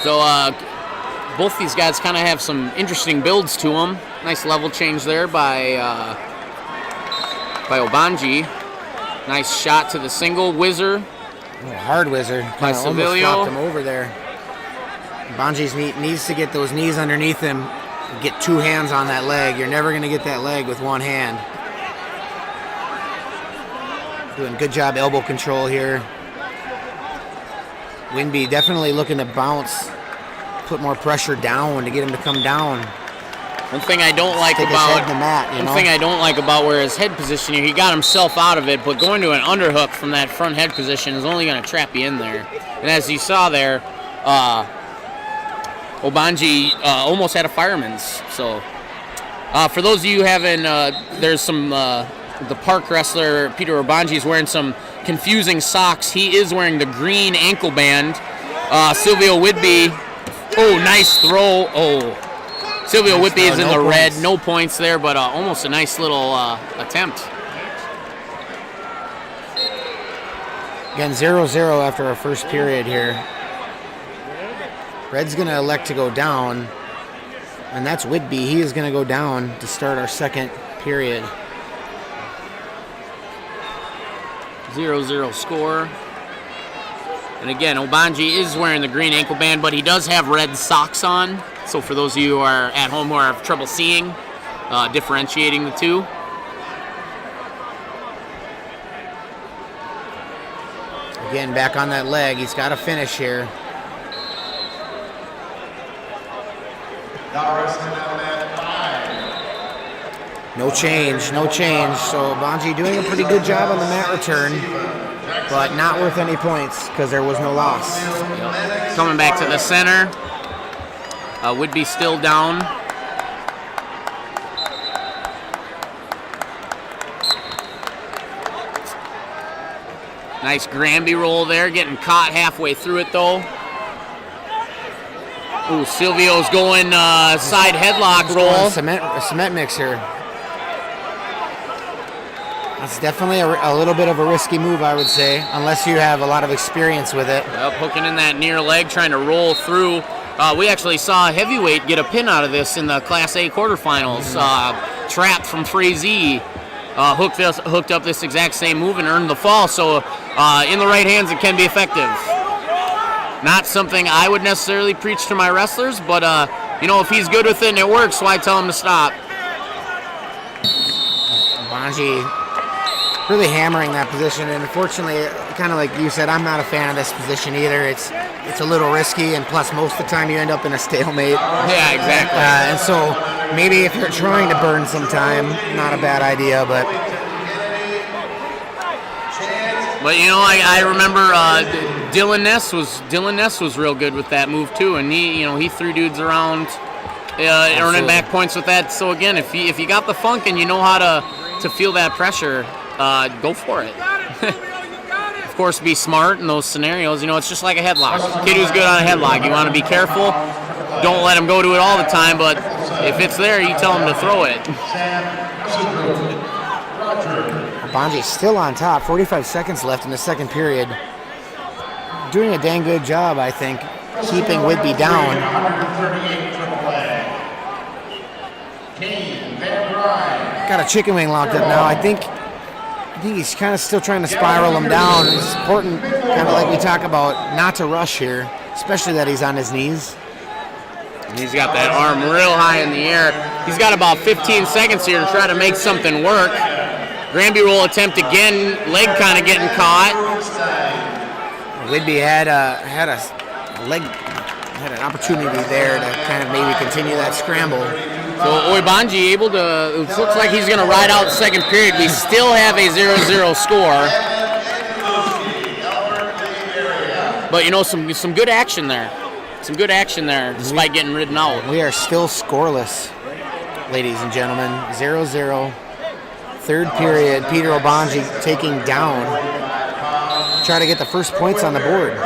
So both these guys kind of have some interesting builds to them. Nice level change there by Oyebanji. Nice shot to the single whizzer. Oh, hard whizzer. By Silvio. Almost flopped him over there. Oyebanji needs to get those knees underneath him. Get two hands on that leg. You're never going to get that leg with one hand. Doing good job elbow control here. Whidby definitely looking to bounce, put more pressure down to get him to come down. One thing I don't like about where his head position here, he got himself out of it, but going to an underhook from that front head position is only going to trap you in there. And as you saw there, Oyebanji almost had a fireman's. So for those of you who haven't, there's some, the park wrestler Peter Oyebanji is wearing some confusing socks. He is wearing the green ankle band. Silvio Whidby, oh, nice throw. Oh, Silvio Whidby is in the red. No points there, but almost a nice little attempt. Again, 0-0 after our first period here. Red's going to elect to go down, and that's Whidby. He is going to go down to start our second period. 0-0 score. And again, Oyebanji is wearing the green ankle band, but he does have red socks on. So for those of you who are at home who have trouble seeing, differentiating the two. Again, back on that leg. He's got to finish here. No change, no change. So Oyebanji doing a pretty good job on the mat return, but not worth any points because there was no loss. Coming back to the center. Whidby still down. Nice Granby roll there, getting caught halfway through it though. Ooh, Silvio's going side headlock roll. Cement mix here. That's definitely a little bit of a risky move, I would say, unless you have a lot of experience with it. Yep, hooking in that near leg, trying to roll through. We actually saw a heavyweight get a pin out of this in the Class A quarterfinals. Trapped from Frazee hooked up this exact same move and earned the fall. So in the right hands, it can be effective. Not something I would necessarily preach to my wrestlers, but you know, if he's good with it and it works, so I tell him to stop. Oyebanji really hammering that position, and unfortunately, kind of like you said, I'm not a fan of this position either. It's a little risky, and plus most of the time you end up in a stalemate. Yeah, exactly. And so maybe if you're trying to burn some time, not a bad idea, but you know, I remember Dylan Ness was real good with that move too, and he threw dudes around, earning back points with that. So again, if you got the funk and you know how to feel that pressure, go for it. Of course, be smart in those scenarios. You know, it's just like a headlock. Kid who's good on a headlock, you want to be careful. Don't let him go to it all the time, but if it's there, you tell him to throw it. Oyebanji's still on top. 45 seconds left in the second period. Doing a dang good job, I think, keeping Whidby down. Got a chicken wing locked up now. I think he's kind of still trying to spiral him down. It's important, kind of like we talk about, not to rush here, especially that he's on his knees. And he's got that arm real high in the air. He's got about 15 seconds here to try to make something work. Granby roll attempt again, leg kind of getting caught. Whidby had an opportunity there to kind of maybe continue that scramble. So Oyebanji able to, it looks like he's going to ride out the second period. We still have a 0-0 score. But you know, some good action there. Some good action there, despite getting ridden out. We are still scoreless, ladies and gentlemen. 0-0. Third period, Peter Oyebanji taking down. Try to get the first points on the board.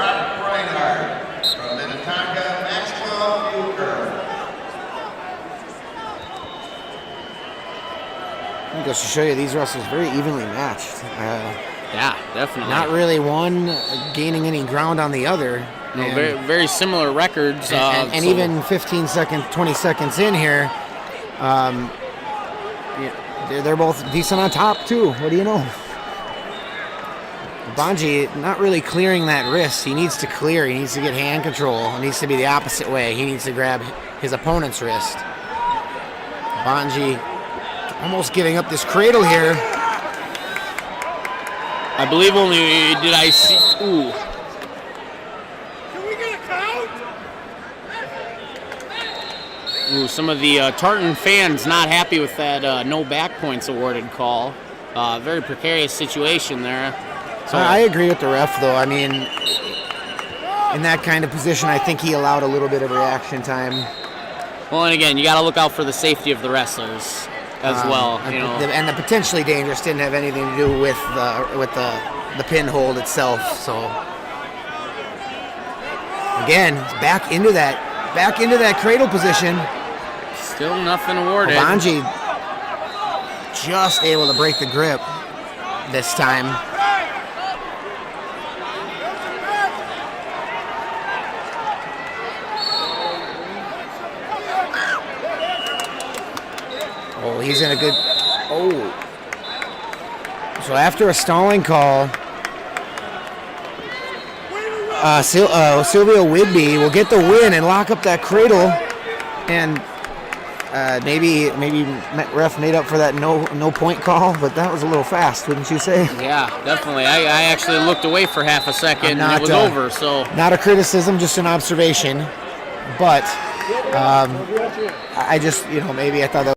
Goes to show you these wrestlers very evenly matched. Yeah, definitely. Not really one gaining any ground on the other. No, And- very, very similar records. and so- even 15 seconds, 20 seconds in here, they're both decent on top too. What do you know? Oyebanji not really clearing that wrist. He needs to clear. He needs to get hand control. It needs to be the opposite way. He needs to grab his opponent's wrist. Oyebanji almost giving up this cradle here. I believe only did I see. Ooh. Ooh, some of the Tartan fans not happy with that no back points awarded call. Very precarious situation there. So I agree with the ref, though. I mean, in that kind of position, I think he allowed a little bit of reaction time. well, and again, you got to look out for the safety of the wrestlers as well. You know, And the potentially dangerous didn't have anything to do with the pin hold itself. So again, back into that cradle position. still nothing awarded. Oyebanji just able to break the grip this time. Oh, he's in a good. Oh. So after a stalling call, Silvio Whidby will get the win and lock up that cradle, and maybe ref made up for that no point call, but that was a little fast, wouldn't you say? Yeah, definitely. I actually looked away for half a second and it was over. So Not a criticism, just an observation, but I just maybe I thought that.